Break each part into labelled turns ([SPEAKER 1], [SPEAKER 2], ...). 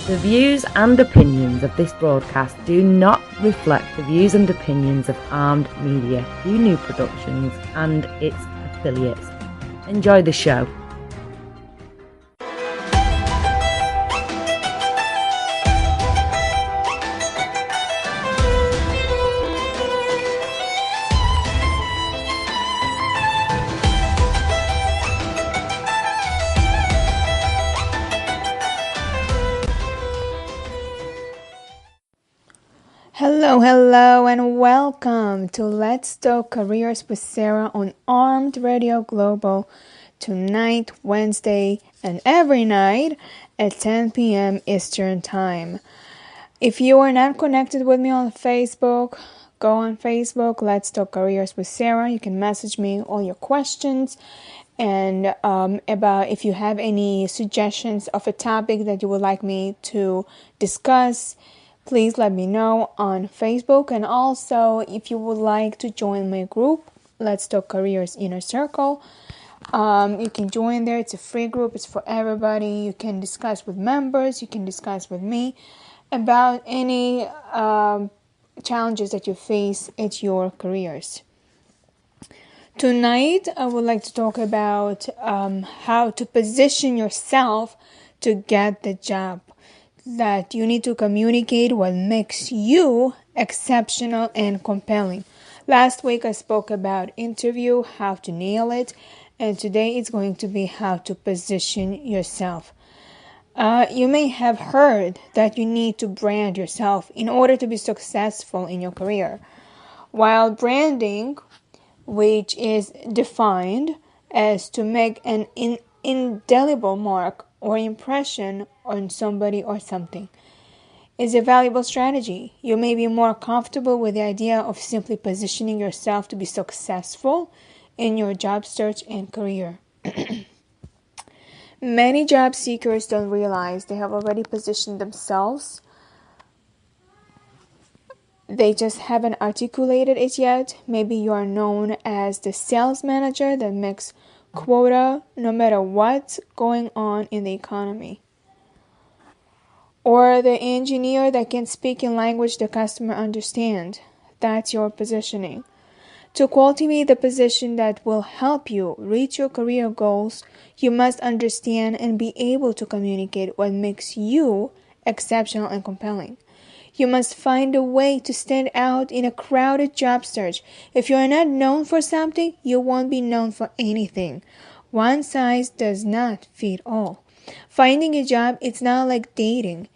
[SPEAKER 1] The views and opinions of this broadcast do not reflect the views and opinions of Armed Media, New Productions and its affiliates. Enjoy the show.
[SPEAKER 2] Hello, and welcome to Let's Talk Careers with Sara on Armed Radio Global tonight, Wednesday, and every night at 10 p.m. Eastern Time. If you are not connected with me on Facebook, go on Facebook, Let's Talk Careers with Sara. You can message me all your questions and about if you have any suggestions of a topic that you would like me to discuss. Please let me know on Facebook, and also if you would like to join my group, Let's Talk Careers Inner Circle. You can join there. It's a free group. It's for everybody. You can discuss with members. You can discuss with me about any challenges that you face at your careers. Tonight, I would like to talk about how to position yourself to get the job. That you need to communicate what makes you exceptional and compelling. Last week I spoke about interview, how to nail it, and today it's going to be how to position yourself. You may have heard that you need to brand yourself in order to be successful in your career. While branding, which is defined as to make an indelible mark or impression on somebody or something, is a valuable strategy. You may be more comfortable with the idea of simply positioning yourself to be successful in your job search and career. Many job seekers don't realize they have already positioned themselves. They just haven't articulated it yet. Maybe you are known as the sales manager that makes quota no matter what's going on in the economy, or the engineer that can speak in language the customer understands. That's your positioning. To cultivate the position that will help you reach your career goals, you must understand and be able to communicate what makes you exceptional and compelling. You must find a way to stand out in a crowded job search. If you are not known for something, you won't be known for anything. One size does not fit all. Finding a job, it's not like dating.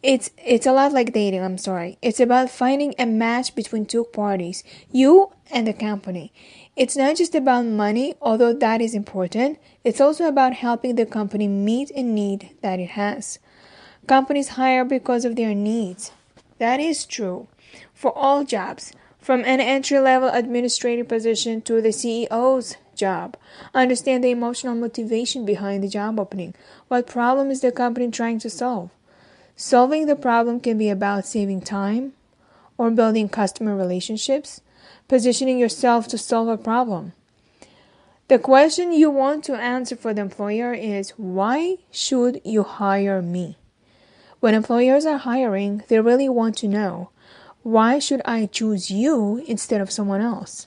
[SPEAKER 2] It's a lot like dating, It's about finding a match between two parties, you and the company. It's not just about money, although that is important. It's also about helping the company meet a need that it has. Companies hire because of their needs. That is true for all jobs, from an entry-level administrative position to the CEO's job. Understand the emotional motivation behind the job opening. What problem is the company trying to solve? Solving the problem can be about saving time or building customer relationships, positioning yourself to solve a problem. The question you want to answer for the employer is, why should you hire me? When employers are hiring, they really want to know, why should I choose you instead of someone else?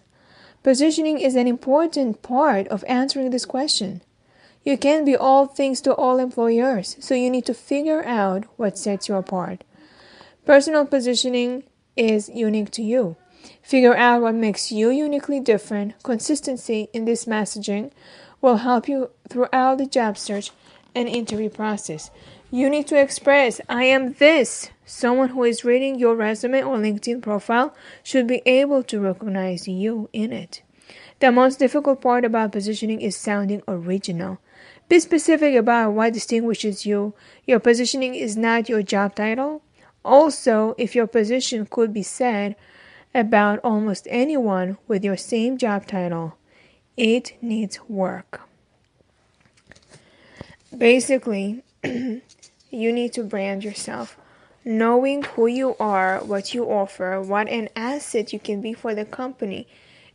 [SPEAKER 2] Positioning is an important part of answering this question. You can't be all things to all employers, so you need to figure out what sets you apart. Personal positioning is unique to you. Figure out what makes you uniquely different. Consistency in this messaging will help you throughout the job search and interview process. You need to express, I am this. Someone who is reading your resume or LinkedIn profile should be able to recognize you in it. The most difficult part about positioning is sounding original. Be specific about what distinguishes you. Your positioning is not your job title. Also, if your position could be said about almost anyone with your same job title, it needs work. Basically, you need to brand yourself. Knowing who you are, what you offer, what an asset you can be for the company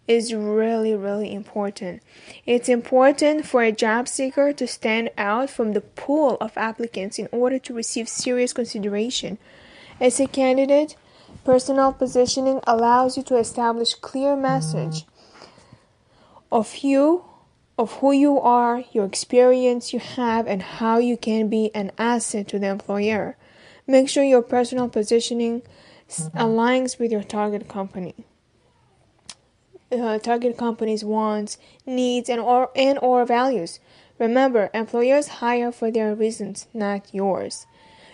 [SPEAKER 2] is really, really important. It's important for a job seeker to stand out from the pool of applicants in order to receive serious consideration. As a candidate, personal positioning allows you to establish clear message of who you are, your experience you have, and how you can be an asset to the employer. Make sure your personal positioning aligns with your target company's wants, needs, and or values. Remember, employers hire for their reasons, not yours.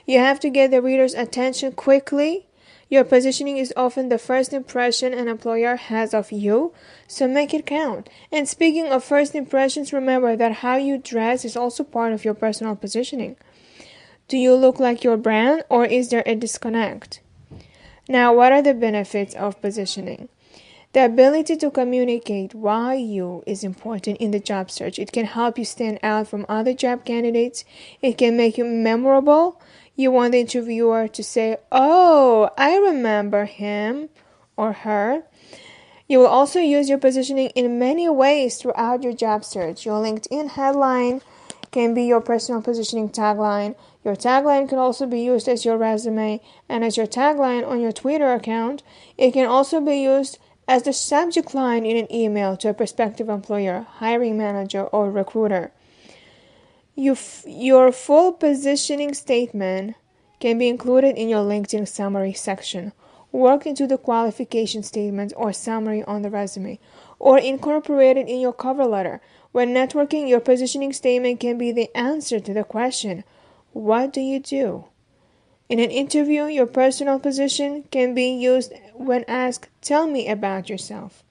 [SPEAKER 2] You have to get the reader's attention quickly. Your positioning is often the first impression an employer has of you, so make it count. And speaking of first impressions, remember that how you dress is also part of your personal positioning. Do you look like your brand, or is there a disconnect? Now, what are the benefits of positioning? The ability to communicate why you is important in the job search. It can help you stand out from other job candidates. It can make you memorable. You want the interviewer to say, "Oh, I remember him or her." You will also use your positioning in many ways throughout your job search. Your LinkedIn headline can be your personal positioning tagline. Your tagline can also be used as your resume and as your tagline on your Twitter account. It can also be used as the subject line in an email to a prospective employer, hiring manager, or recruiter. Your full positioning statement can be included in your LinkedIn summary section, worked into the qualification statement or summary on the resume, or incorporated in your cover letter. When networking, your positioning statement can be the answer to the question, "What do you do?" In an interview, your personal position can be used when asked, "Tell me about yourself."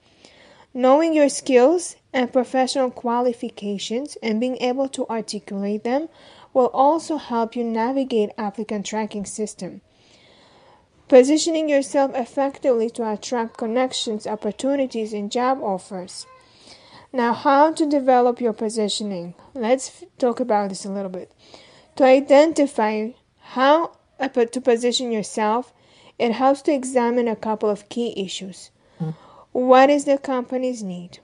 [SPEAKER 2] Knowing your skills and professional qualifications and being able to articulate them will also help you navigate applicant tracking system. Positioning yourself effectively to attract connections, opportunities, and job offers. Now, how to develop your positioning? Let's talk about this a little bit. To identify how to position yourself, it helps to examine a couple of key issues. What is the company's need?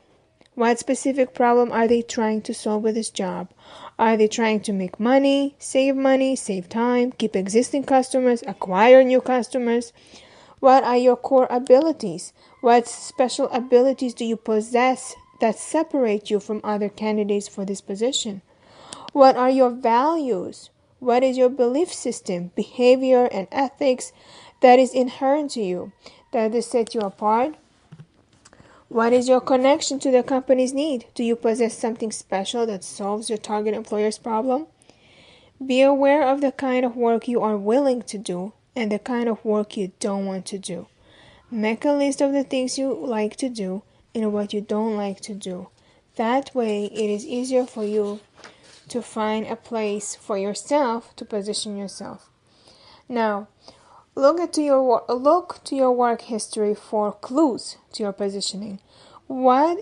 [SPEAKER 2] What specific problem are they trying to solve with this job? Are they trying to make money, save time, keep existing customers, acquire new customers? What are your core abilities? What special abilities do you possess that separate you from other candidates for this position? What are your values? What is your belief system, behavior, and ethics that is inherent to you, that will set you apart? What is your connection to the company's need? Do you possess something special that solves your target employer's problem? Be aware of the kind of work you are willing to do and the kind of work you don't want to do. Make a list of the things you like to do and what you don't like to do. That way, it is easier for you to find a place for yourself to position yourself. Now, look to your work history for clues to your positioning. What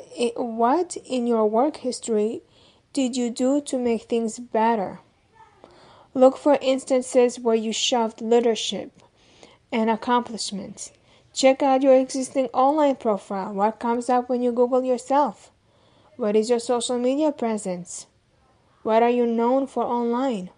[SPEAKER 2] in your work history did you do to make things better? Look for instances where you shoved leadership and accomplishments. Check out your existing online profile. What comes up when you Google yourself? What is your social media presence? What are you known for online?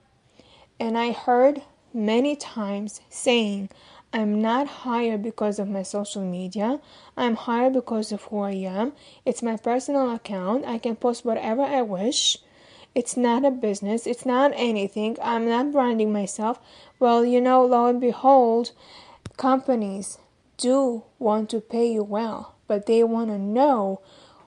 [SPEAKER 2] And I heard many times saying, "I'm not hired because of my social media. I'm hired because of who I am. It's my personal account. I can post whatever I wish. It's not a business. It's not anything. I'm not branding myself." Well, lo and behold, companies do want to pay you well, but they want to know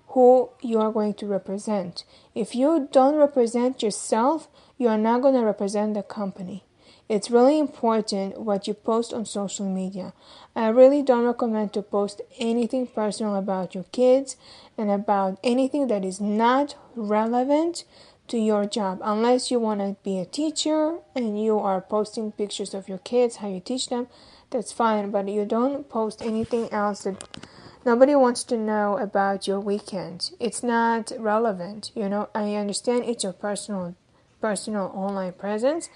[SPEAKER 2] who you are going to represent. If you don't represent yourself, you are not going to represent the company. It's really important what you post on social media. I really don't recommend to post anything personal about your kids and about anything that is not relevant to your job. Unless you want to be a teacher and you are posting pictures of your kids, how you teach them, that's fine. But you don't post anything else that nobody wants to know about your weekend. It's not relevant. I understand it's your personal online presence,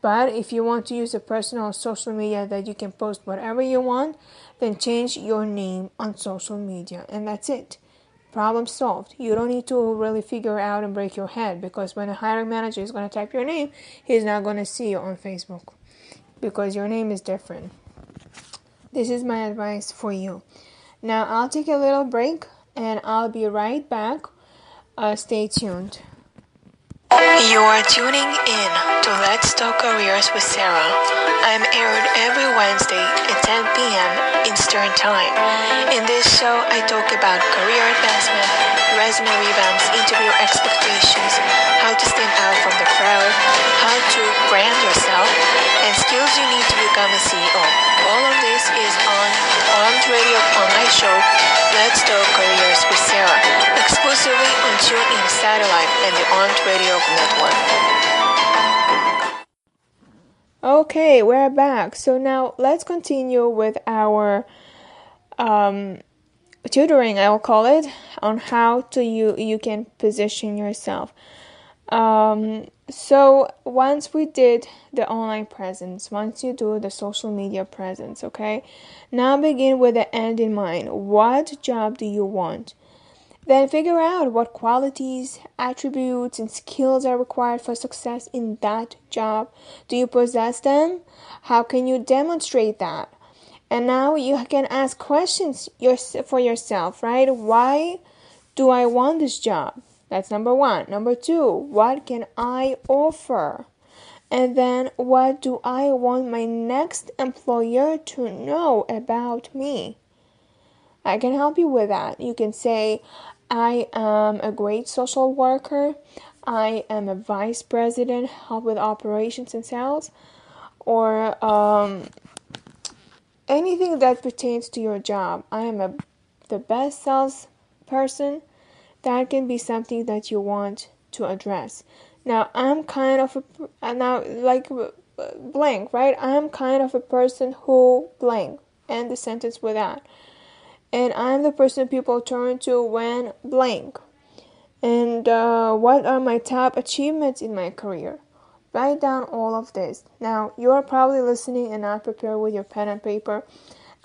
[SPEAKER 2] but if you want to use a personal social media that you can post whatever you want, then change your name on social media, and that's it. Problem solved. You don't need to really figure out and break your head, because when a hiring manager is going to type your name, he's not going to see you on Facebook because your name is different. This is my advice for you. Now I'll take a little break and I'll be right back. Stay tuned.
[SPEAKER 3] You are tuning in to Let's Talk Careers with Sara. I'm aired every Wednesday at 10 p.m. Eastern Time. In this show, I talk about career advancement, resume revamps, interview expectations, how to stand out from the crowd, how to brand yourself, and skills you need to become a CEO. All of this is on Armed Radio online show, Let's Talk Careers with Sara, exclusively on TuneIn Satellite and the Armed Radio Network.
[SPEAKER 2] Okay, we're back. So now let's continue with our tutoring, I will call it, on how to you can position yourself. So once we did the online presence, once you do the social media presence, okay, now begin with the end in mind. What job do you want? Then figure out what qualities, attributes, and skills are required for success in that job. Do you possess them? How can you demonstrate that? And now you can ask questions for yourself, right? Why do I want this job? That's number one. Number two, what can I offer? And then what do I want my next employer to know about me? I can help you with that. You can say, I am a great social worker. I am a vice president, help with operations and sales, or anything that pertains to your job. I am the best sales person. That can be something that you want to address. Now, I'm kind of blank, right? I'm kind of a person who blank. End the sentence with that. And I'm the person people turn to when blank. And what are my top achievements in my career? Write down all of this. Now, you are probably listening and not prepared with your pen and paper.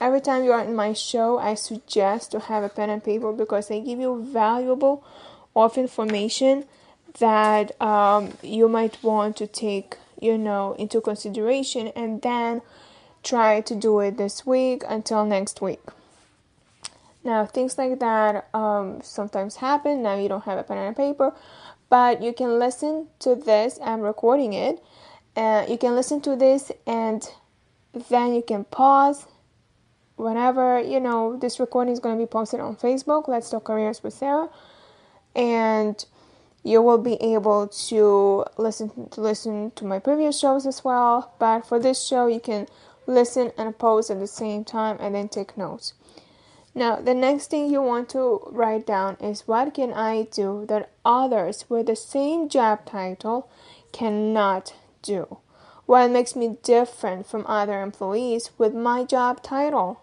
[SPEAKER 2] Every time you are in my show, I suggest to have a pen and paper because they give you valuable of information that you might want to take, into consideration, and then try to do it this week until next week. Now, things like that sometimes happen. Now you don't have a pen and paper, but you can listen to this. I'm recording it. You can listen to this, and then you can pause whenever, this recording is going to be posted on Facebook. Let's Talk Careers with Sara. And you will be able to listen to my previous shows as well. But for this show, you can listen and pause at the same time and then take notes. Now, the next thing you want to write down is, what can I do that others with the same job title cannot do? What makes me different from other employees with my job title?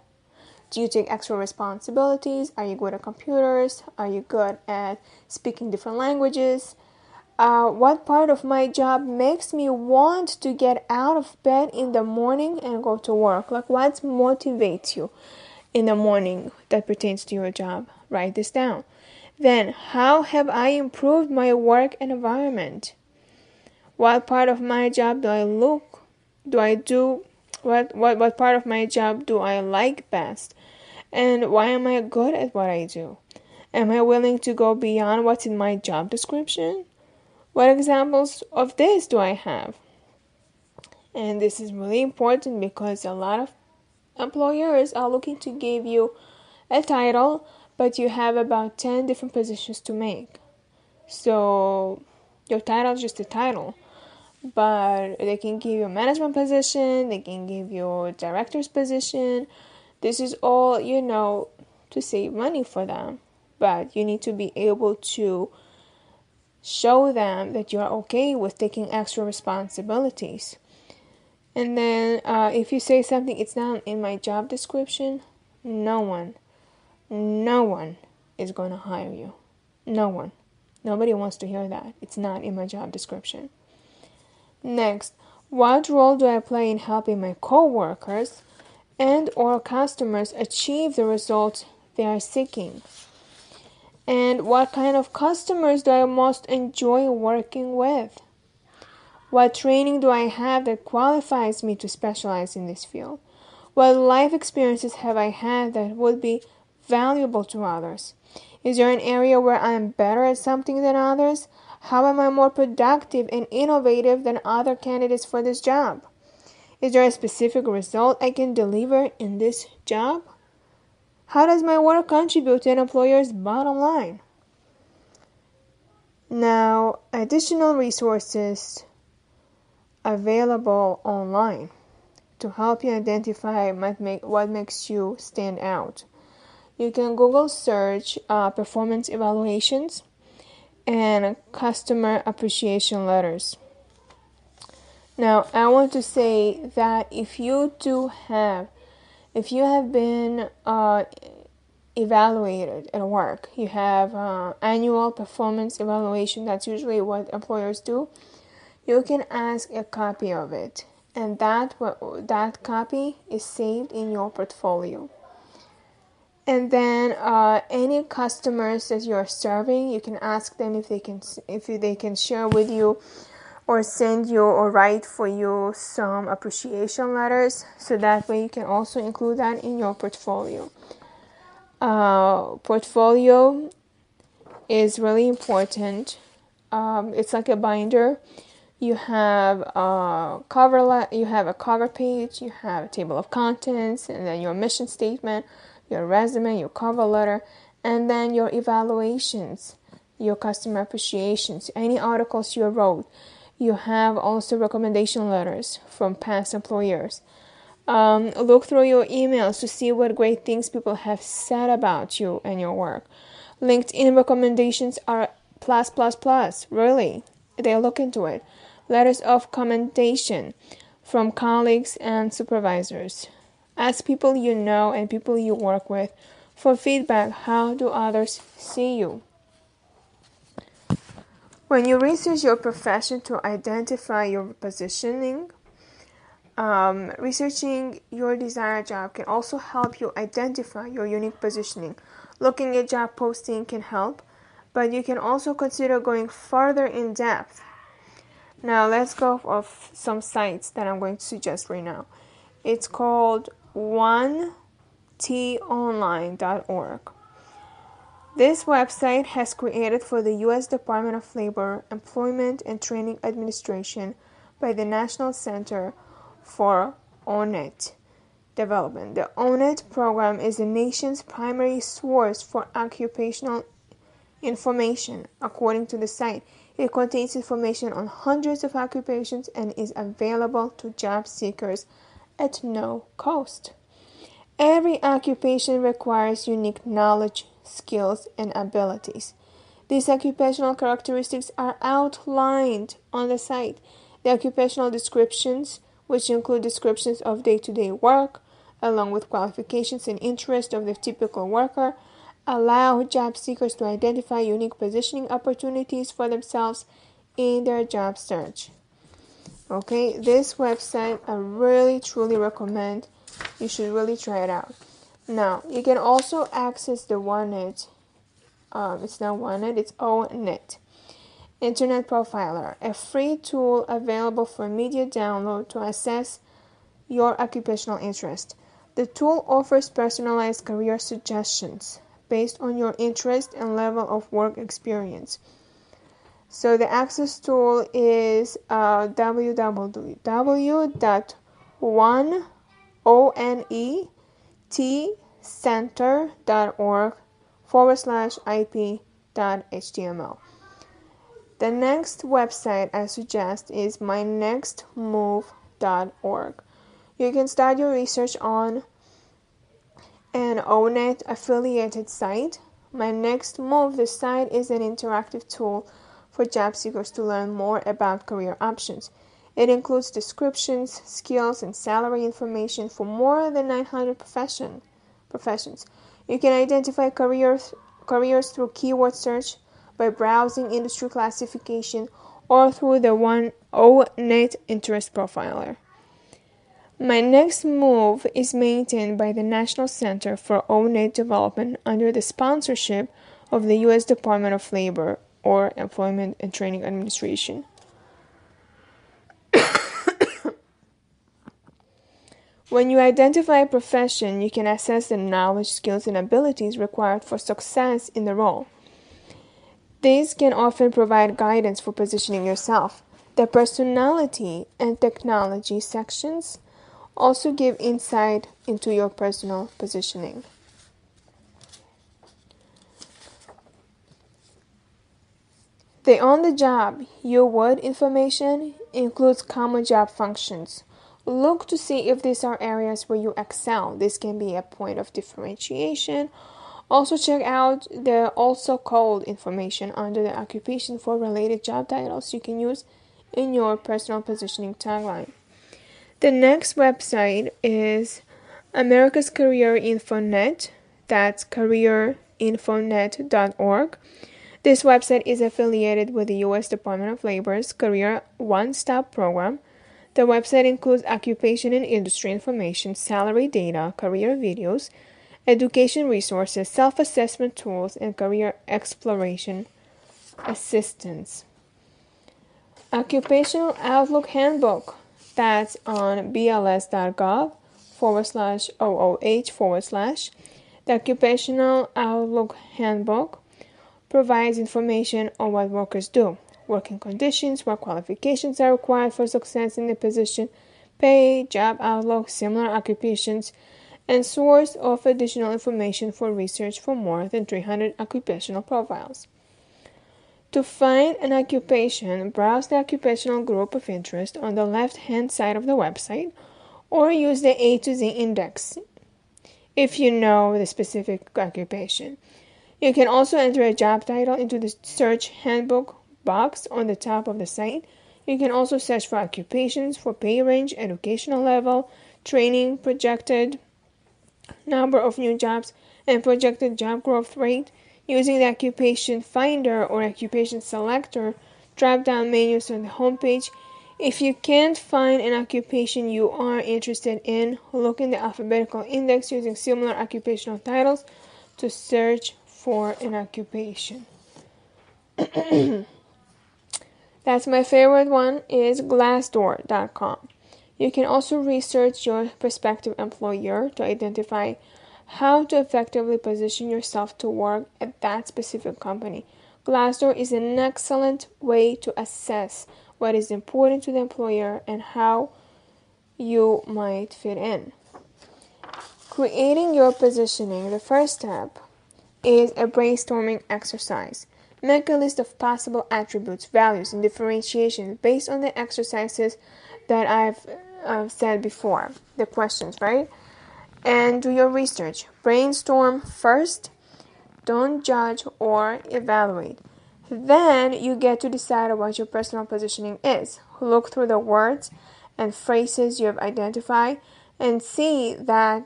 [SPEAKER 2] Do you take extra responsibilities? Are you good at computers? Are you good at speaking different languages? What part of my job makes me want to get out of bed in the morning and go to work? Like, what motivates you in the morning that pertains to your job? Write this down. Then, how have I improved my work environment? What part of my job do I do? What part of my job do I like best? And why am I good at what I do? Am I willing to go beyond what's in my job description? What examples of this do I have? And this is really important because a lot of employers are looking to give you a title, but you have about 10 different positions to make. So your title is just a title, but they can give you a management position, they can give you a director's position. This is all, to save money for them, but you need to be able to show them that you're okay with taking extra responsibilities. And then if you say something, it's not in my job description, no one is going to hire you. No one. Nobody wants to hear that. It's not in my job description. Next, what role do I play in helping my coworkers and or customers achieve the results they are seeking? And what kind of customers do I most enjoy working with? What training do I have that qualifies me to specialize in this field? What life experiences have I had that would be valuable to others? Is there an area where I am better at something than others? How am I more productive and innovative than other candidates for this job? Is there a specific result I can deliver in this job? How does my work contribute to an employer's bottom line? Now, additional resources available online to help you identify what makes you stand out. You can Google search performance evaluations and customer appreciation letters. Now, I want to say that if you have been evaluated at work, you have annual performance evaluation, that's usually what employers do, you can ask a copy of it, and that copy is saved in your portfolio. And then any customers that you're serving, you can ask them if they can share with you or send you or write for you some appreciation letters, so that way you can also include that in your portfolio. Portfolio is really important. It's like a binder. You have a cover page, you have a table of contents, and then your mission statement, your resume, your cover letter, and then your evaluations, your customer appreciations, any articles you wrote. You have also recommendation letters from past employers. Look through your emails to see what great things people have said about you and your work. LinkedIn recommendations are plus, really. They look into it. Letters of commendation from colleagues and supervisors. Ask people you know and people you work with for feedback. How do others see you? When you research your profession to identify your positioning, researching your desired job can also help you identify your unique positioning. Looking at job posting can help, but you can also consider going further in depth. Now let's go off some sites that I'm going to suggest right now. It's called 1tonline.org. This website has created for the U.S. Department of Labor, Employment and Training Administration by the National Center for ONET Development. The ONET program is the nation's primary source for occupational information. According to the site, it contains information on hundreds of occupations and is available to job seekers at no cost. Every occupation requires unique knowledge, skills, and abilities. These occupational characteristics are outlined on the site. The occupational descriptions, which include descriptions of day-to-day work, along with qualifications and interests of the typical worker, allow job seekers to identify unique positioning opportunities for themselves in their job search. Okay, this website I really truly recommend. You should really try it out. Now, you can also access the ONET. It's not ONET, it's ONET. Internet Profiler, a free tool available for immediate download to assess your occupational interest. The tool offers personalized career suggestions based on your interest and level of work experience. So the access tool is www.onetcenter.org/ip.html. The next website I suggest is mynextmove.org. You can start your research on an ONET affiliated site. My Next Move, the site is an interactive tool for job seekers to learn more about career options. It includes descriptions, skills, and salary information for more than 900 professions. You can identify careers through keyword search, by browsing industry classification, or through the ONET Interest Profiler. My Next Move is maintained by the National Center for ONET Development under the sponsorship of the U.S. Department of Labor or Employment and Training Administration. When you identify a profession, you can assess the knowledge, skills, and abilities required for success in the role. These can often provide guidance for positioning yourself. The personality and technology sections also give insight into your personal positioning. The on-the-job "you would" information includes common job functions. Look to see if these are areas where you excel. This can be a point of differentiation. Also check out the "also called" information under the occupation for related job titles you can use in your personal positioning tagline. The next website is America's Career Infonet. That's careerinfonet.org. This website is affiliated with the U.S. Department of Labor's Career One-Stop Program. The website includes occupation and industry information, salary data, career videos, education resources, self-assessment tools, and career exploration assistance. Occupational Outlook Handbook. That's on bls.gov/OOH/. The Occupational Outlook Handbook provides information on what workers do, working conditions, what qualifications are required for success in the position, pay, job outlook, similar occupations, and source of additional information for research for more than 300 occupational profiles. To find an occupation, browse the occupational group of interest on the left-hand side of the website, or use the A to Z index if you know the specific occupation. You can also enter a job title into the search handbook box on the top of the site. You can also search for occupations for pay range, educational level, training, projected number of new jobs, and projected job growth rate using the Occupation Finder or Occupation Selector drop-down menus on the homepage. If you can't find an occupation you are interested in, look in the alphabetical index using similar occupational titles to search for an occupation. That's my favorite one is Glassdoor.com. You can also research your prospective employer to identify how to effectively position yourself to work at that specific company. Glassdoor is an excellent way to assess what is important to the employer and how you might fit in. Creating your positioning. The first step is a brainstorming exercise. Make a list of possible attributes, values, and differentiations based on the exercises that I've said before, the questions, right? And do your research. Brainstorm first. Don't judge or evaluate. Then you get to decide what your personal positioning is. Look through the words and phrases you have identified and see that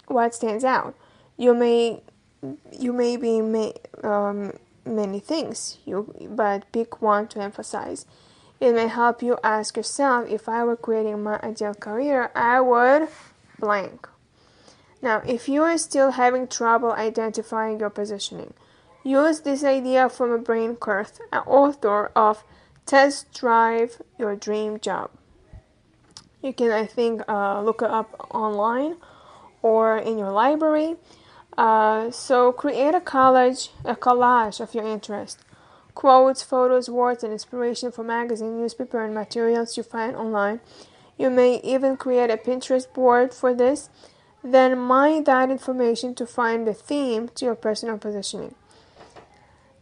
[SPEAKER 2] what stands out. You may be many things, but pick one to emphasize. It may help you ask yourself, if I were creating my ideal career, I would blank. Now, if you are still having trouble identifying your positioning, use this idea from a Brain Kurth, an author of Test Drive Your Dream Job. You can, look it up online or in your library. So create a collage of your interest. Quotes, photos, words, and inspiration from magazine, newspaper, and materials you find online. You may even create a Pinterest board for this. Then mine that information to find the theme to your personal positioning.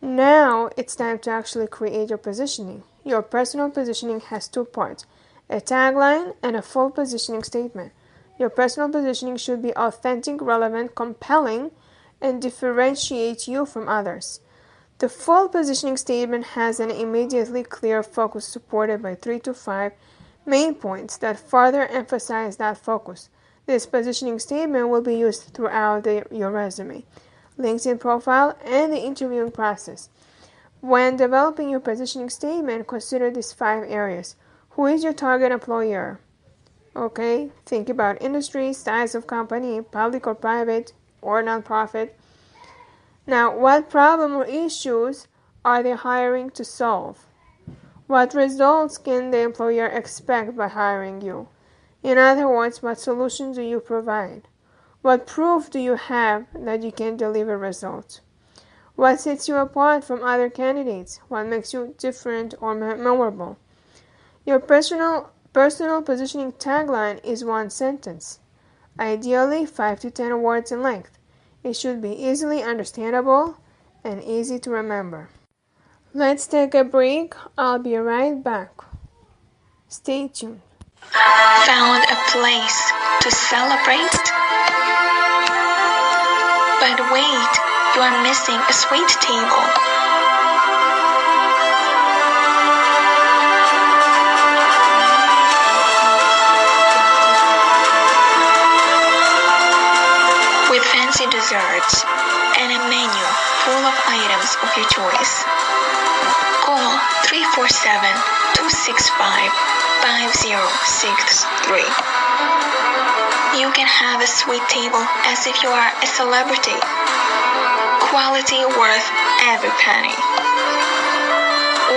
[SPEAKER 2] Now it's time to actually create your positioning. Your personal positioning has two parts, a tagline and a full positioning statement. Your personal positioning should be authentic, relevant, compelling, and differentiate you from others. The full positioning statement has an immediately clear focus supported by 3 to 5 main points that further emphasize that focus. This positioning statement will be used throughout your resume, LinkedIn profile, and the interviewing process. When developing your positioning statement, consider these 5 areas. Who is your target employer? Okay, think about industry, size of company, public or private, or nonprofit. Now, what problem or issues are they hiring to solve? What results can the employer expect by hiring you? In other words, what solutions do you provide? What proof do you have that you can deliver results? What sets you apart from other candidates? What makes you different or memorable? Your personal positioning tagline is one sentence, ideally 5 to 10 words in length. It should be easily understandable and easy to remember. Let's take a break. I'll be right back. Stay tuned.
[SPEAKER 3] Found a place to celebrate? But wait, you are missing a sweet table. With fancy desserts and a menu full of items of your choice. Call 347-265-5063. You can have a sweet table as if you are a celebrity. Quality worth every penny.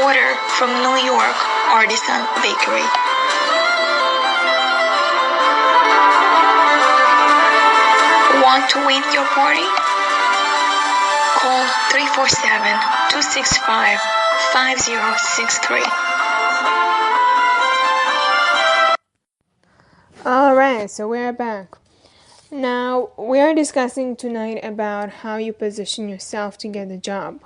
[SPEAKER 3] Order from New York Artisan Bakery. Want to win your party? Call 347-265-5063.
[SPEAKER 2] Alright, so we're back. Now, we are discussing tonight about how you position yourself to get the job.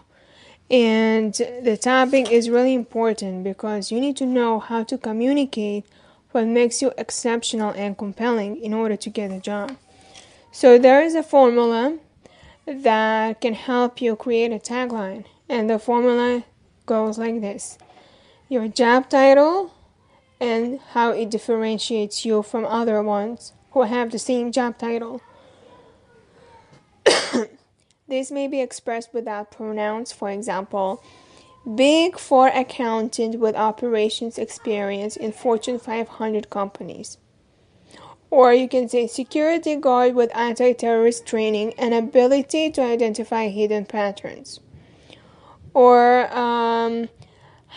[SPEAKER 2] And the topic is really important because you need to know how to communicate what makes you exceptional and compelling in order to get a job. So there is a formula that can help you create a tagline. And the formula goes like this. Your job title and how it differentiates you from other ones who have the same job title. This may be expressed without pronouns, for example, Big Four accountant with operations experience in Fortune 500 companies. Or you can say security guard with anti-terrorist training and ability to identify hidden patterns. Or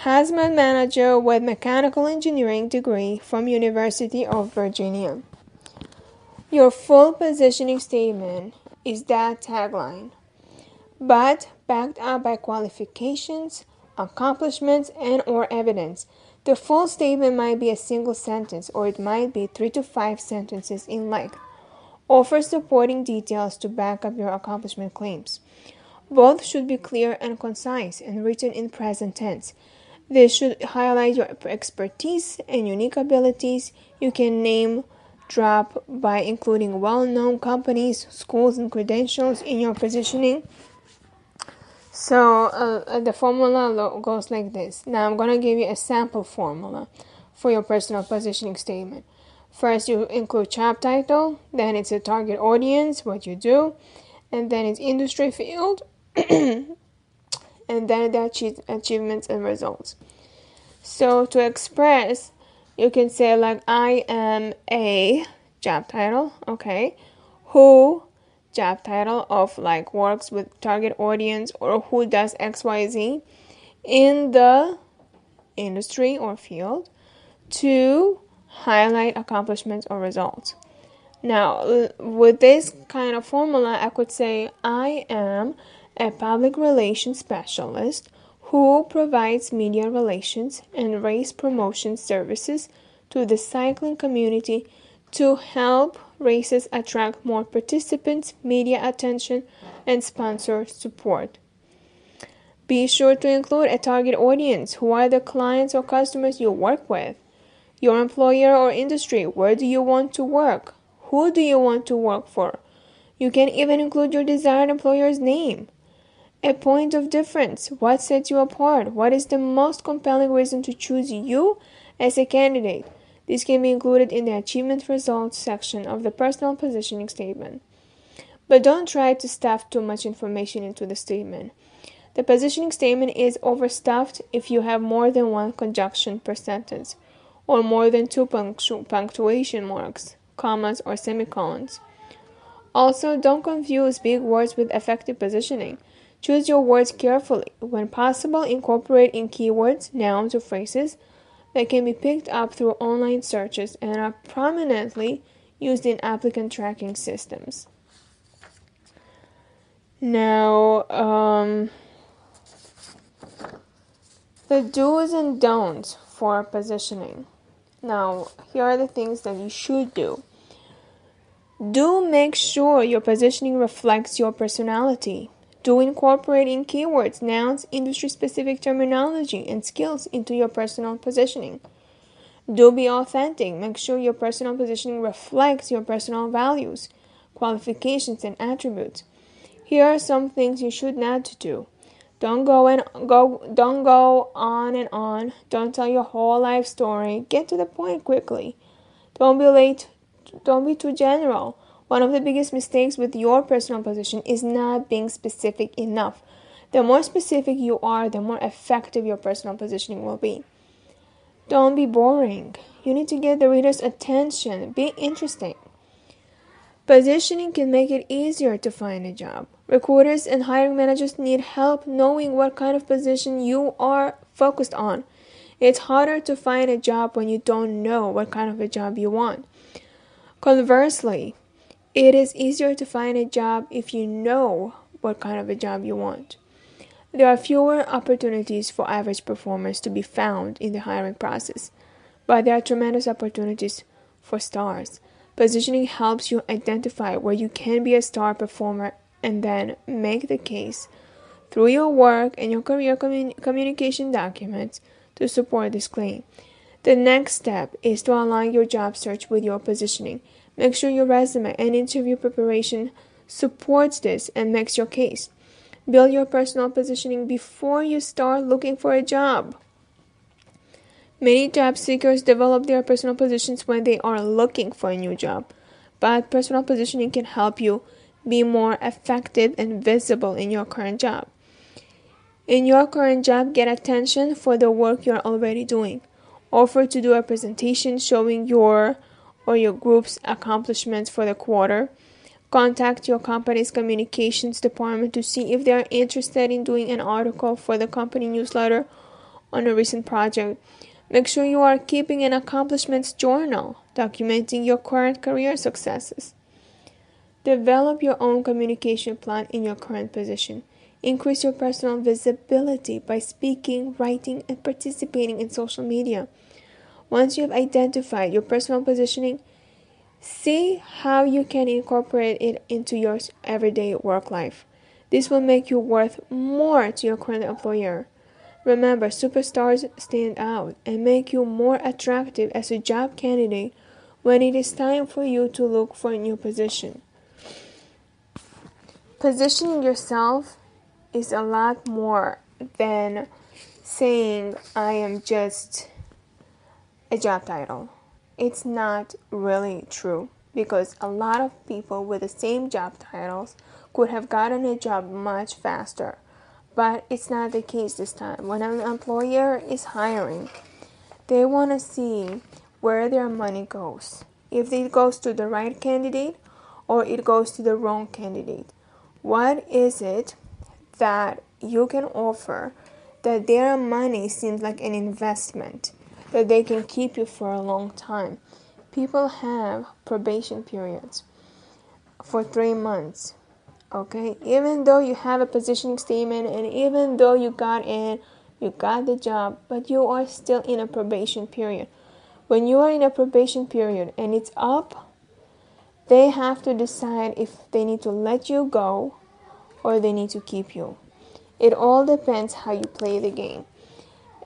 [SPEAKER 2] hazmat manager with mechanical engineering degree from University of Virginia. Your full positioning statement is that tagline, but backed up by qualifications, accomplishments, and or evidence. The full statement might be a single sentence, or it might be 3 to 5 sentences in length. Offer supporting details to back up your accomplishment claims. Both should be clear and concise and written in present tense. This should highlight your expertise and unique abilities. You can name drop by including well-known companies, schools, and credentials in your positioning. So the formula goes like this. Now I'm going to give you a sample formula for your personal positioning statement. First, you include job title, then it's a target audience, what you do, and then it's industry field, and then the achievements and results. So to express, you can say like I am a job title, okay, who job title of like works with target audience or who does XYZ in the industry or field to highlight accomplishments or results. Now, with this kind of formula, I could say I am a public relations specialist who provides media relations and race promotion services to the cycling community to help races attract more participants, media attention, and sponsor support. Be sure to include a target audience. Who are the clients or customers you work with? Your employer or industry. Where do you want to work? Who do you want to work for? You can even include your desired employer's name. A point of difference. What sets you apart? What is the most compelling reason to choose you as a candidate? This can be included in the achievement results section of the personal positioning statement. But don't try to stuff too much information into the statement. The positioning statement is overstuffed if you have more than one conjunction per sentence, or more than 2 punctuation marks, commas, or semicolons. Also, don't confuse big words with effective positioning. Choose your words carefully. When possible, incorporate in keywords, nouns, or phrases that can be picked up through online searches and are prominently used in applicant tracking systems. Now, the do's and don'ts for positioning. Now, here are the things that you should do. Do make sure your positioning reflects your personality. Do incorporate in keywords, nouns, industry-specific terminology, and skills into your personal positioning. Do be authentic. Make sure your personal positioning reflects your personal values, qualifications, and attributes. Here are some things you should not do. Don't go on and on. Don't tell your whole life story. Get to the point quickly. Don't be late. Don't be too general. One of the biggest mistakes with your personal position is not being specific enough. The more specific you are, the more effective your personal positioning will be. Don't be boring. You need to get the reader's attention. Be interesting. Positioning can make it easier to find a job. Recruiters and hiring managers need help knowing what kind of position you are focused on. It's harder to find a job when you don't know what kind of a job you want. Conversely, it is easier to find a job if you know what kind of a job you want. There are fewer opportunities for average performers to be found in the hiring process, but there are tremendous opportunities for stars. Positioning helps you identify where you can be a star performer and then make the case through your work and your career communication documents to support this claim. The next step is to align your job search with your positioning. Make sure your resume and interview preparation supports this and makes your case. Build your personal positioning before you start looking for a job. Many job seekers develop their personal positions when they are looking for a new job, but personal positioning can help you be more effective and visible in your current job. In your current job, get attention for the work you're already doing. Offer to do a presentation showing your or your group's accomplishments for the quarter. Contact your company's communications department to see if they are interested in doing an article for the company newsletter on a recent project. Make sure you are keeping an accomplishments journal, documenting your current career successes. Develop your own communication plan in your current position. Increase your personal visibility by speaking, writing, and participating in social media. Once you have identified your personal positioning, see how you can incorporate it into your everyday work life. This will make you worth more to your current employer. Remember, superstars stand out and make you more attractive as a job candidate when it is time for you to look for a new position. Positioning yourself is a lot more than saying I am just a job title. It's not really true because a lot of people with the same job titles could have gotten a job much faster, but it's not the case this time. When an employer is hiring, they want to see where their money goes. If it goes to the right candidate or it goes to the wrong candidate. What is it that you can offer that their money seems like an investment, that they can keep you for a long time? People have probation periods for 3 months, okay? Even though you have a positioning statement and even though you got the job, but you are still in a probation period. When you are in a probation period and it's up, they have to decide if they need to let you go or they need to keep you. It all depends how you play the game.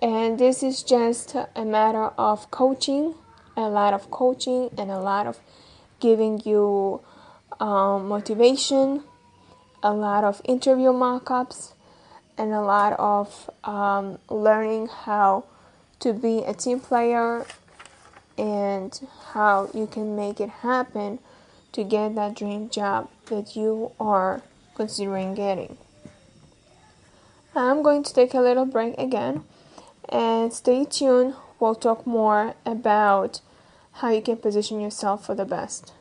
[SPEAKER 2] And this is just a matter of coaching, a lot of coaching and a lot of giving you motivation, a lot of interview mock-ups, and a lot of learning how to be a team player and how you can make it happen to get that dream job that you are considering getting. I'm going to take a little break again and stay tuned. We'll talk more about how you can position yourself for the best.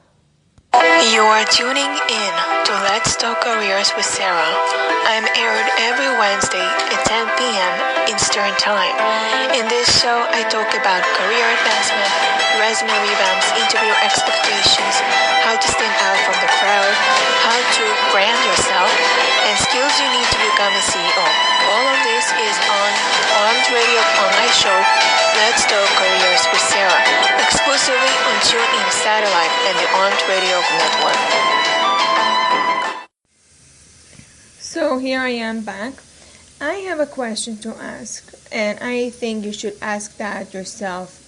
[SPEAKER 3] You are tuning in to Let's Talk Careers with Sarah. I'm aired every Wednesday at 10 p.m. Eastern Time. In this show, I talk about career advancement, resume revamps, interview expectations, how to stand out from the crowd, how to brand yourself, and skills you need to become a CEO. All of this is on Armed Radio online show, Let's Talk Careers with Sarah, exclusively on TuneIn Satellite and the Armed Radio Network.
[SPEAKER 2] So here I am back. I have a question to ask, and I think you should ask that yourself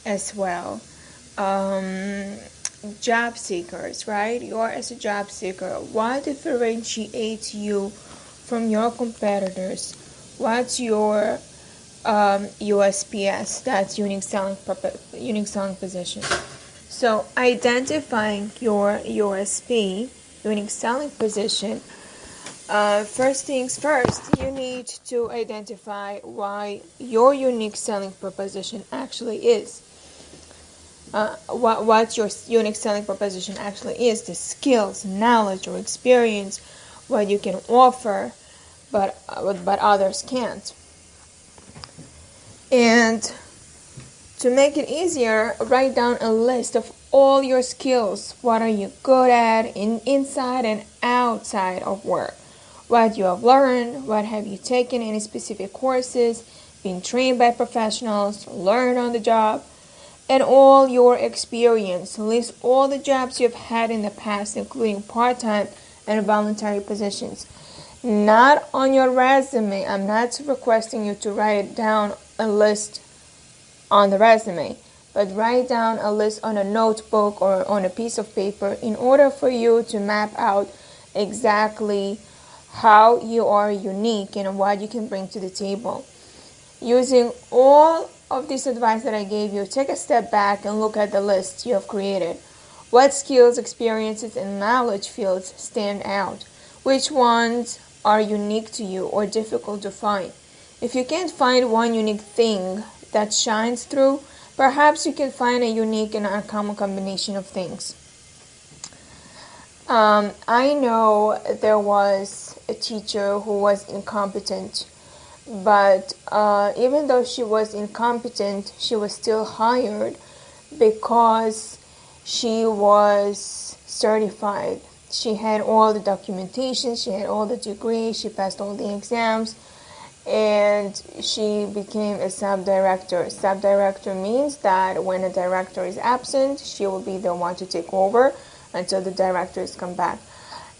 [SPEAKER 2] as well. Job seekers, right? You are as a job seeker. What differentiates you from your competitors? What's your USPS? That's unique selling position. So identifying your USP, unique selling position. First things first, you need to identify why your unique selling proposition actually is. What your unique selling proposition actually is, the skills, knowledge, or experience, what you can offer, but others can't. And to make it easier, write down a list of all your skills. What are you good at inside and outside of work? What you have learned, what have you taken, any specific courses, been trained by professionals, learned on the job, and all your experience. List all the jobs you've had in the past, including part-time and voluntary positions. Not on your resume. I'm not requesting you to write down a list on the resume, but write down a list on a notebook or on a piece of paper in order for you to map out exactly how you are unique and what you can bring to the table. Using all of this advice that I gave you, take a step back and look at the list you have created. What skills, experiences, and knowledge fields stand out? Which ones are unique to you or difficult to find? If you can't find one unique thing that shines through, perhaps you can find a unique and uncommon combination of things. I know there was a teacher who was incompetent, but even though she was incompetent, she was still hired because she was certified. She had all the documentation, she had all the degrees, she passed all the exams, and she became a sub-director. Sub-director means that when a director is absent, she will be the one to take over until the directors come back.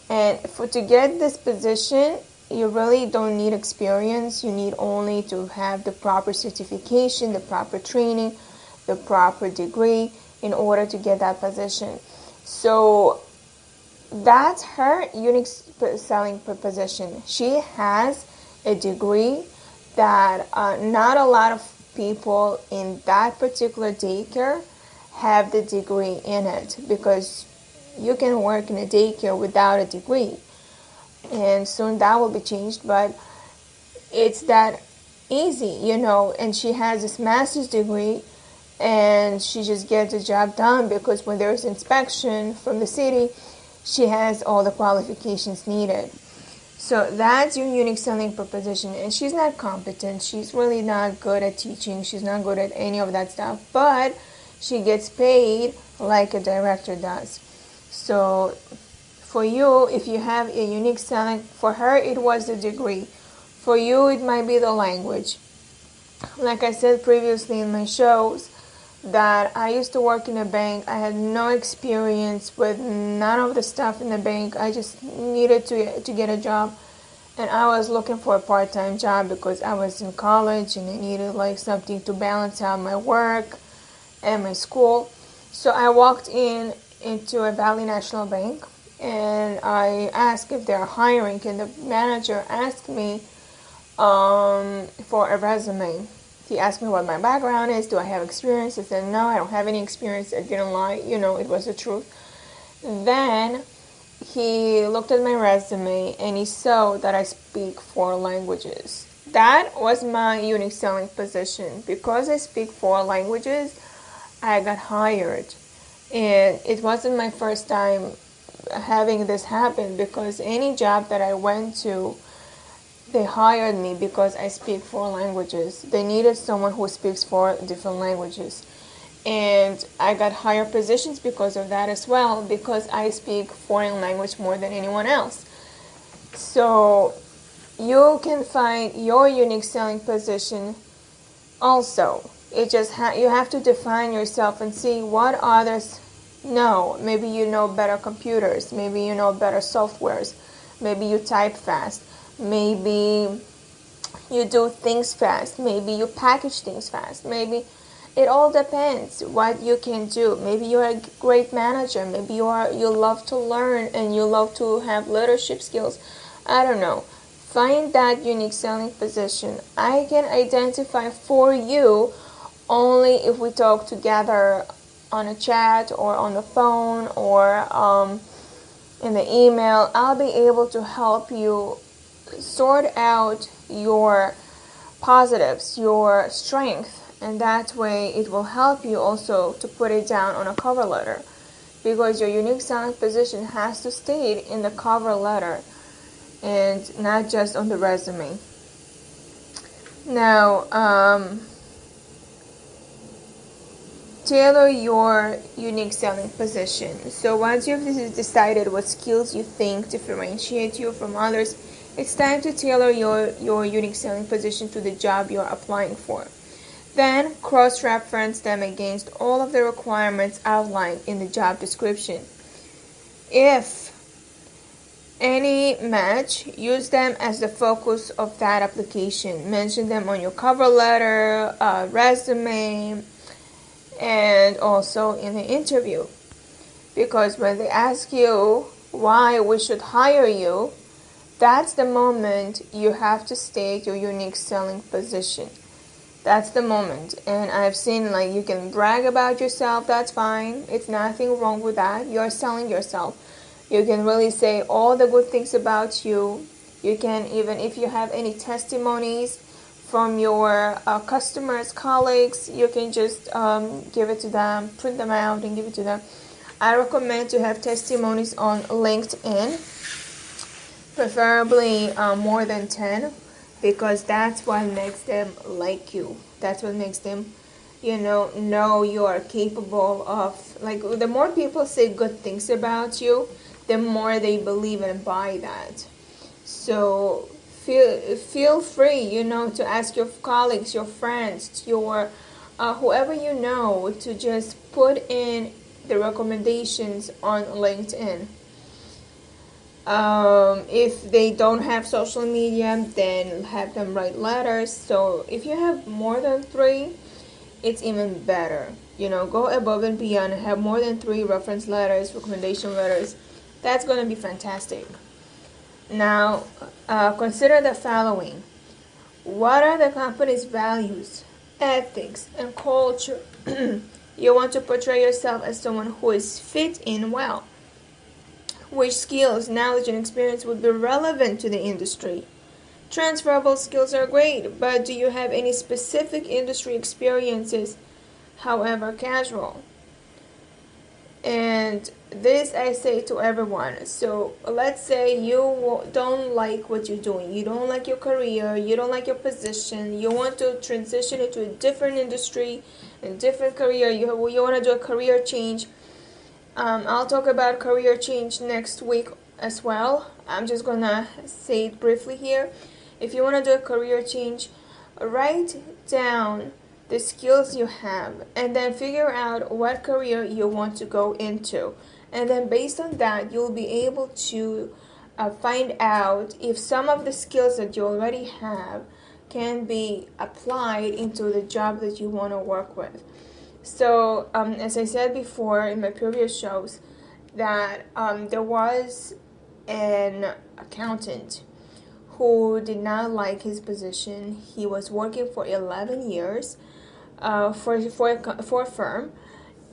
[SPEAKER 2] And to get this position, you really don't need experience. You need only to have the proper certification, the proper training, the proper degree in order to get that position. So that's her unique selling proposition. She has a degree that not a lot of people in that particular daycare have the degree in it, because you can work in a daycare without a degree, and soon that will be changed, but it's that easy, and she has this master's degree, and she just gets the job done because when there's inspection from the city, she has all the qualifications needed. So that's your unique selling proposition, and she's not competent, she's really not good at teaching, she's not good at any of that stuff, but she gets paid like a director does. So for you, if you have a unique selling, for her it was the degree. For you, it might be the language. Like I said previously in my shows, that I used to work in a bank. I had no experience with none of the stuff in the bank. I just needed to get a job. And I was looking for a part-time job because I was in college and I needed something to balance out my work and my school. So I walked into a Valley National Bank and I asked if they're hiring, and the manager asked me for a resume. He asked me what my background is, do I have experience? I said, no, I don't have any experience. I didn't lie, it was the truth. Then he looked at my resume and he saw that I speak 4 languages. That was my unique selling position. Because I speak 4 languages, I got hired.
[SPEAKER 3] And it wasn't my first time having this happen, because any job that I went to, they hired me because I speak 4 languages. They needed someone who speaks 4 different languages. And I got higher positions because of that as well, because I speak foreign language more than anyone else. So you can find your unique selling position also. It just you have to define yourself and see what others know. Maybe you know better computers, maybe you know better softwares, maybe you type fast, maybe you do things fast, maybe you package things fast, maybe it all depends what you can do. Maybe you're a great manager, maybe you love to learn and you love to have leadership skills. I don't know. Find that unique selling position. I can identify for you only if we talk together on a chat or on the phone or in the email. I'll be able to help you sort out your positives, your strength, and that way it will help you also to put it down on a cover letter, because your unique selling position has to stay in the cover letter and not just on the resume. Now, tailor your unique selling position. So once you've decided what skills you think differentiate you from others, it's time to tailor your unique selling position to the job you're applying for. Then cross-reference them against all of the requirements outlined in the job description. If any match, use them as the focus of that application. Mention them on your cover letter, resume, and also in the interview. Because when they ask you why we should hire you, that's the moment you have to state your unique selling position. That's the moment. And I've seen, like, you can brag about yourself, that's fine. It's nothing wrong with that. You're selling yourself. You can really say all the good things about you. You can, even if you have any testimonies from your customers, colleagues, you can just give it to them, print them out and give it to them. I recommend to have testimonies on LinkedIn, preferably more than 10, because that's what makes them like you. That's what makes them, know you are capable of, like, the more people say good things about you, the more they believe and buy that. So feel free, to ask your colleagues, your friends, your whoever you know, to just put in the recommendations on LinkedIn. If they don't have social media, then have them write letters. So if you have more than 3, it's even better. Go above and beyond and have more than 3 reference letters, recommendation letters. That's going to be fantastic. Now, consider the following. What are the company's values, ethics, and culture? You want to portray yourself as someone who is fit in well. Which skills, knowledge, and experience would be relevant to the industry? Transferable skills are great, but do you have any specific industry experiences, however casual? And this I say to everyone. So let's say you don't like what you're doing. You don't like your career. You don't like your position. You want to transition into a different industry, a different career. You want to do a career change. I'll talk about career change next week as well. I'm just going to say it briefly here. If you want to do a career change, write down the skills you have and then figure out what career you want to go into. And then based on that, you'll be able to find out if some of the skills that you already have can be applied into the job that you want to work with. So, as I said before in my previous shows, that there was an accountant who did not like his position. He was working for 11 years for a firm,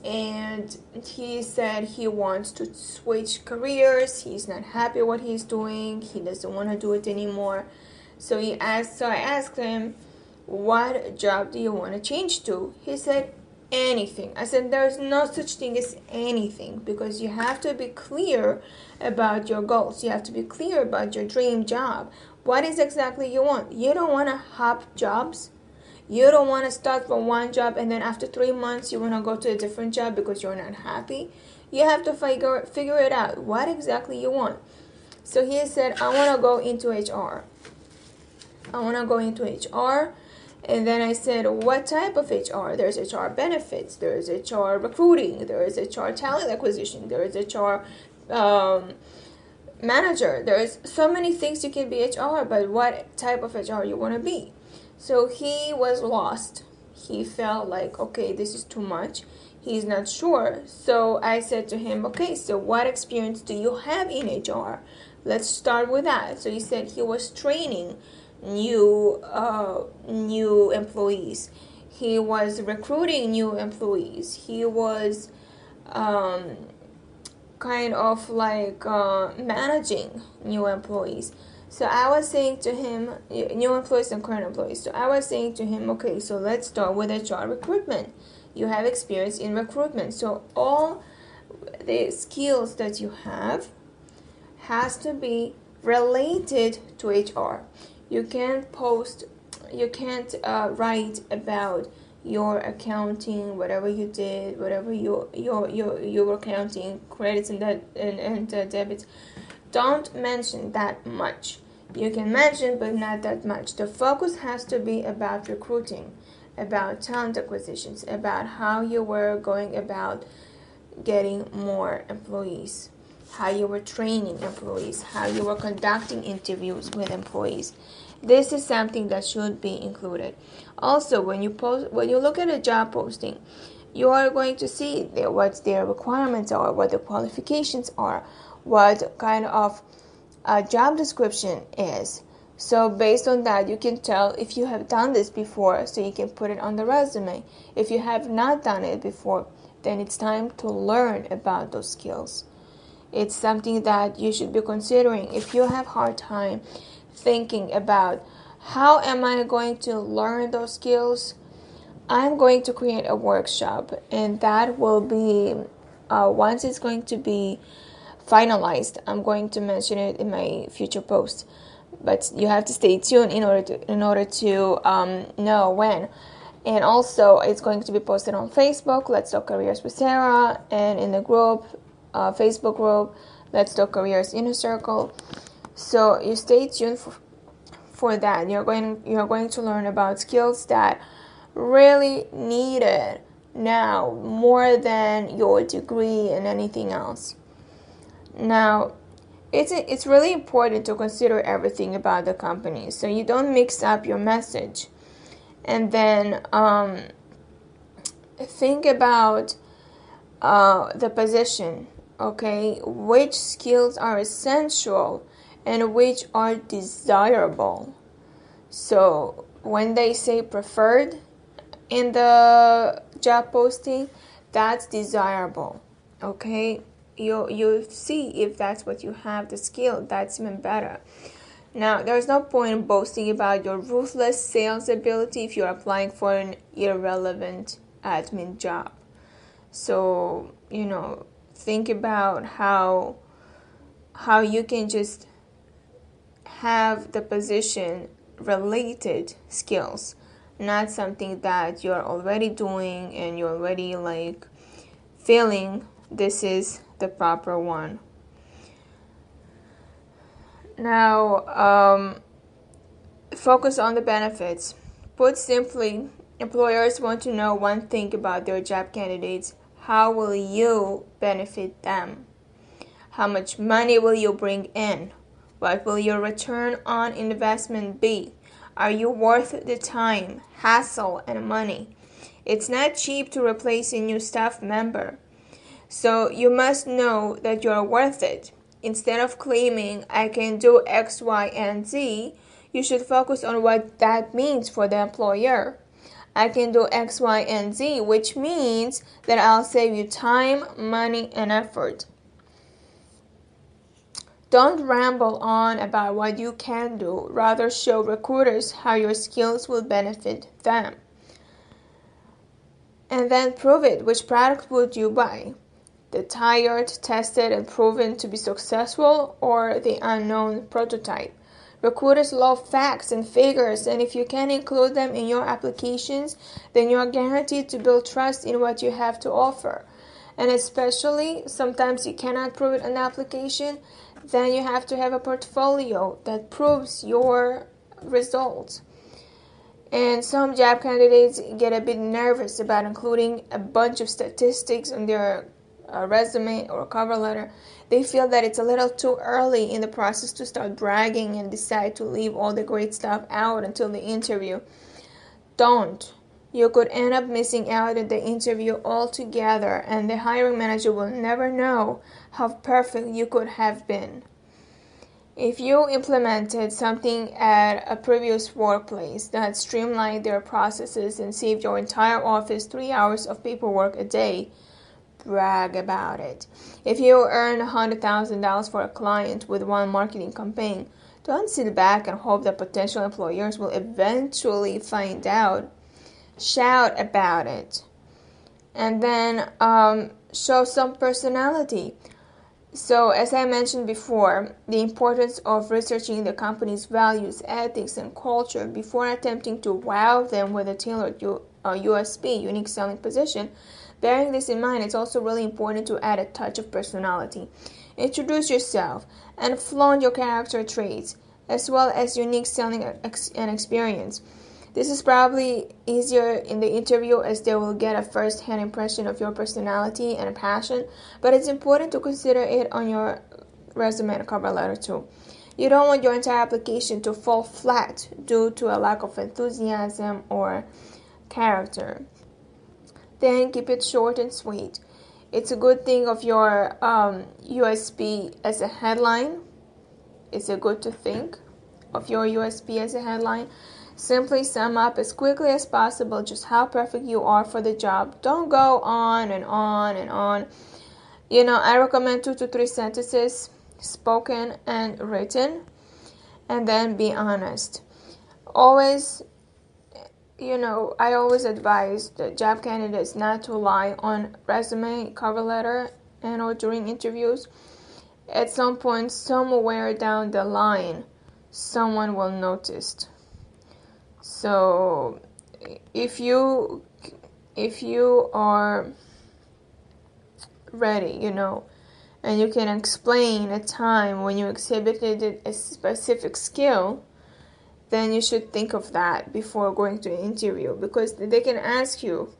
[SPEAKER 3] and he said he wants to switch careers. He's not happy what he's doing. He doesn't want to do it anymore. So I asked him, what job do you want to change to? He said,
[SPEAKER 2] anything. I said there's no such thing as anything, because you have to be clear about your goals. You have to be clear about your dream job. What is exactly you want? You don't want to hop jobs. You don't want to start from one job and then after 3 months you want to go to a different job because you're not happy. You have to figure it out. What exactly you want? So he said, I want to go into HR. I want to go into HR. And then I said, what type of HR? There's HR benefits, there's HR recruiting, there's HR talent acquisition, there's HR manager. There's so many things you can be HR, but what type of HR you want to be? So he was lost. He felt like, okay, this is too much. He's not sure. So I said to him, okay, so what experience do you have in HR? Let's start with that. So he said he was training new employees. He was recruiting new employees. He was kind of like managing new employees. So I was saying to him, new employees and current employees. So I was saying to him, okay, so let's start with HR recruitment. You have experience in recruitment. So all the skills that you have has to be related to HR. You can't write about your accounting, whatever you did, whatever your accounting credits and debits. Don't mention that much. You can mention, but not that much. The focus has to be about recruiting, about talent acquisitions, about how you were going about getting more employees, how you were training employees, how you were conducting interviews with employees. This is something that should be included. Also, when you look at a job posting, you are going to see what their requirements are, what the qualifications are, what kind of job description is. So based on that, you can tell if you have done this before, so you can put it on the resume. If you have not done it before, then it's time to learn about those skills. It's something that you should be considering. If you have hard time thinking about how am I going to learn those skills, I'm going to create a workshop, and that will be once it's going to be finalized. I'm going to mention it in my future post, but you have to stay tuned in order to know when. And also, it's going to be posted on Facebook, Let's Talk Careers with Sarah, and in the group, Facebook group, Let's Talk Careers Inner Circle. So you stay tuned for that. You're going to learn about skills that really needed now more than your degree and anything else. Now, it's really important to consider everything about the company, so you don't mix up your message. And then think about the position, okay? Which skills are essential and which are desirable. So when they say preferred in the job posting, that's desirable, okay? You see if that's what you have, the skill, that's even better. Now, there's no point in boasting about your ruthless sales ability if you're applying for an irrelevant admin job. So, think about how you can just have the position related skills, not something that you're already doing and you're already feeling this is the proper one. Now, focus on the benefits. Put simply, employers want to know one thing about their job candidates. How will you benefit them? How much money will you bring in? What will your return on investment be? Are you worth the time, hassle, and money? It's not cheap to replace a new staff member. So you must know that you're worth it. Instead of claiming, I can do X, Y, and Z, you should focus on what that means for the employer. I can do X, Y, and Z, which means that I'll save you time, money, and effort. Don't ramble on about what you can do. Rather, show recruiters how your skills will benefit them. And then prove it. Which product would you buy? The tired, tested, and proven to be successful, or the unknown prototype? Recruiters love facts and figures, and if you can include them in your applications, then you are guaranteed to build trust in what you have to offer. And especially, sometimes you cannot prove it in the application, then you have to have a portfolio that proves your results. And some job candidates get a bit nervous about including a bunch of statistics on their resume or cover letter. They feel that it's a little too early in the process to start bragging and decide to leave all the great stuff out until the interview. Don't. You could end up missing out at the interview altogether, and the hiring manager will never know how perfect you could have been. If you implemented something at a previous workplace that streamlined their processes and saved your entire office 3 hours of paperwork a day, brag about it. If you earn $100,000 for a client with one marketing campaign, don't sit back and hope that potential employers will eventually find out. Shout about it. And then show some personality. So, as I mentioned before, the importance of researching the company's values, ethics, and culture before attempting to wow them with a tailored USP, unique selling position. Bearing this in mind, it's also really important to add a touch of personality. Introduce yourself and flaunt your character traits, as well as unique selling and experience. This is probably easier in the interview as they will get a first-hand impression of your personality and passion, but it's important to consider it on your resume and cover letter too. You don't want your entire application to fall flat due to a lack of enthusiasm or character. Then keep it short and sweet. It's a good thing of your USP as a headline. It's a good to think of your USP as a headline. Simply sum up as quickly as possible just how perfect you are for the job. Don't go on and on and on. I recommend 2 to 3 sentences, spoken and written, and then be honest. Always, I always advise the job candidates not to lie on resume, cover letter, and or during interviews. At some point, somewhere down the line, someone will notice. So if you are ready, and you can explain a time when you exhibited a specific skill, then you should think of that before going to an interview, because they can ask you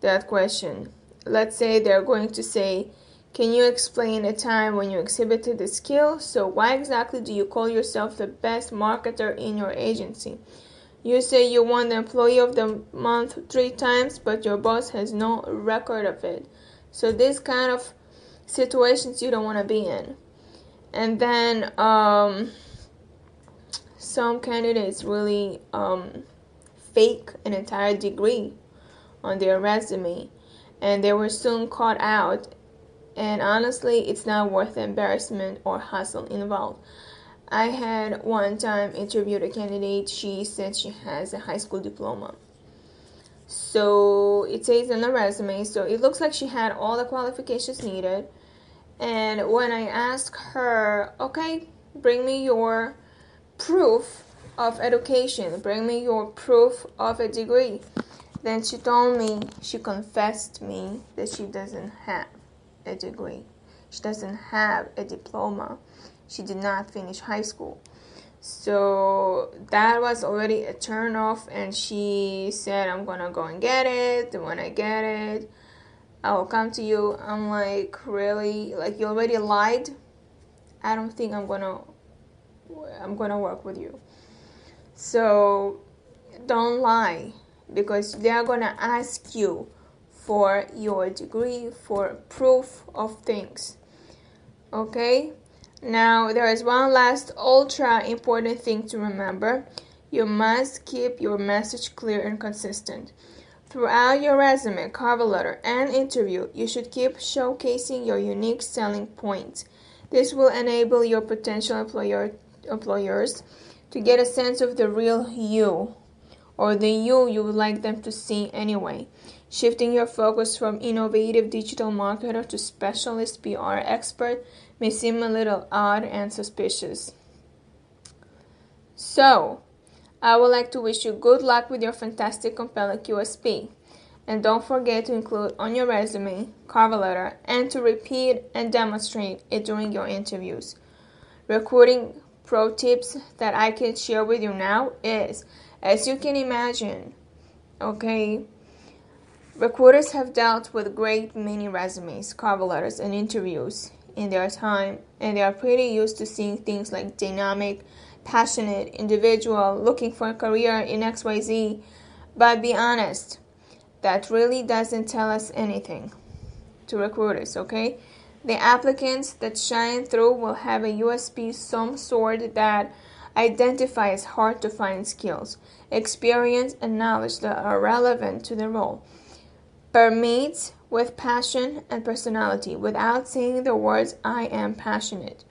[SPEAKER 2] that question. Let's say they're going to say, can you explain a time when you exhibited the skill? So why exactly do you call yourself the best marketer in your agency? You say you won the Employee of the Month 3 times, but your boss has no record of it. So this kind of situations you don't want to be in. And then some candidates really fake an entire degree on their resume, and they were soon caught out. And honestly, it's not worth the embarrassment or hassle involved. I had one time interviewed a candidate. She said she has a high school diploma. So it says on the resume, so it looks like she had all the qualifications needed. And when I asked her, okay, bring me your proof of education, bring me your proof of a degree, then she told me, she confessed me that she doesn't have a degree. She doesn't have a diploma. She did not finish high school. So that was already a turn off, and she said, I'm gonna go and get it, and when I get it, I will come to you. I'm like, really? Like, you already lied? I don't think I'm gonna work with you. So don't lie, because they are gonna ask you for your degree, for proof of things. Okay? Now, there is one last ultra important thing to remember. You must keep your message clear and consistent. Throughout your resume, cover letter, and interview, you should keep showcasing your unique selling points. This will enable your potential employers to get a sense of the real you, or the you would like them to see anyway. Shifting your focus from innovative digital marketer to specialist PR expert may seem a little odd and suspicious. So, I would like to wish you good luck with your fantastic, compelling USP. And don't forget to include on your resume, cover letter, and to repeat and demonstrate it during your interviews. Recruiting pro tips that I can share with you now is, as you can imagine, okay, recruiters have dealt with great many resumes, cover letters, and interviews in their time, and they are pretty used to seeing things like dynamic, passionate individual looking for a career in XYZ. But be honest, that really doesn't tell us anything to recruiters, okay? The applicants that shine through will have a USP some sort that identifies hard to find skills, experience, and knowledge that are relevant to the role. Permeates with passion and personality without saying the words "I am passionate."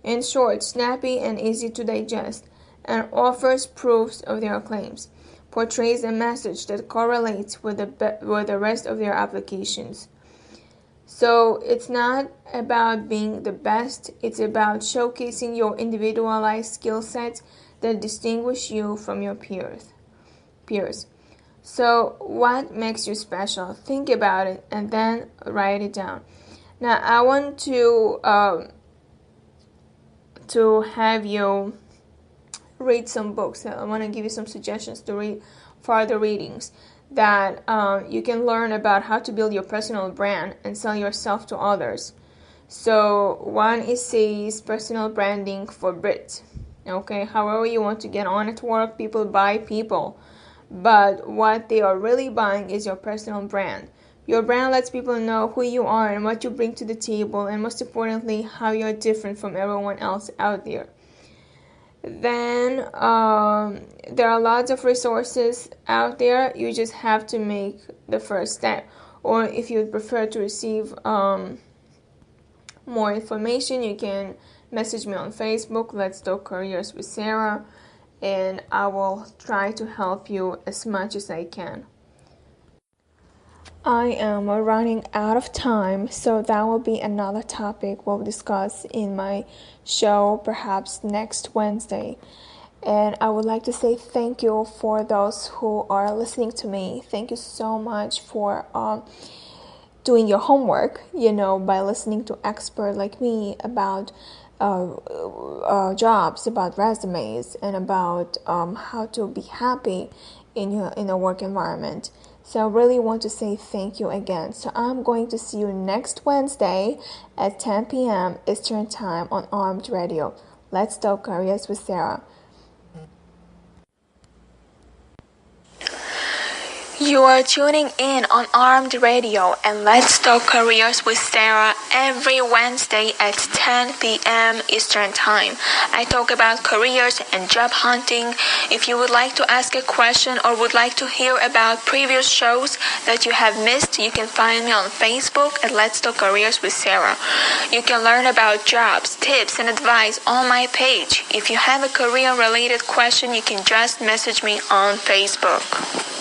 [SPEAKER 2] In short, snappy and easy to digest, and offers proofs of their claims. Portrays a message that correlates with the rest of their applications. So it's not about being the best, it's about showcasing your individualized skill sets that distinguish you from your peers. So what makes you special? Think about it and then write it down. Now I want to have you read some books. I want to give you some suggestions to read further readings that you can learn about how to build your personal brand and sell yourself to others. So one is says personal branding for Brits. Okay, however you want to get on at work, people buy people, but what they are really buying is your personal brand. Your brand lets people know who you are and what you bring to the table, and most importantly, how you're different from everyone else out there. Then there are lots of resources out there. You just have to make the first step. Or if you prefer to receive more information, you can message me on Facebook, Let's Talk Careers with Sara, and I will try to help you as much as I can. I am running out of time, so that will be another topic we'll discuss in my show perhaps next Wednesday. And I would like to say thank you for those who are listening to me. Thank you so much for doing your homework, by listening to experts like me about jobs, about resumes, and about how to be happy in a work environment. So I really want to say thank you again. So I'm going to see you next Wednesday at 10 p.m. Eastern Time on Armed Radio. Let's Talk Careers with Sara.
[SPEAKER 3] You are tuning in on Armed Radio and Let's Talk Careers with Sara every Wednesday at 10 p.m. Eastern Time. I talk about careers and job hunting. If you would like to ask a question or would like to hear about previous shows that you have missed, you can find me on Facebook at Let's Talk Careers with Sara. You can learn about jobs, tips, and advice on my page. If you have a career-related question, you can just message me on Facebook.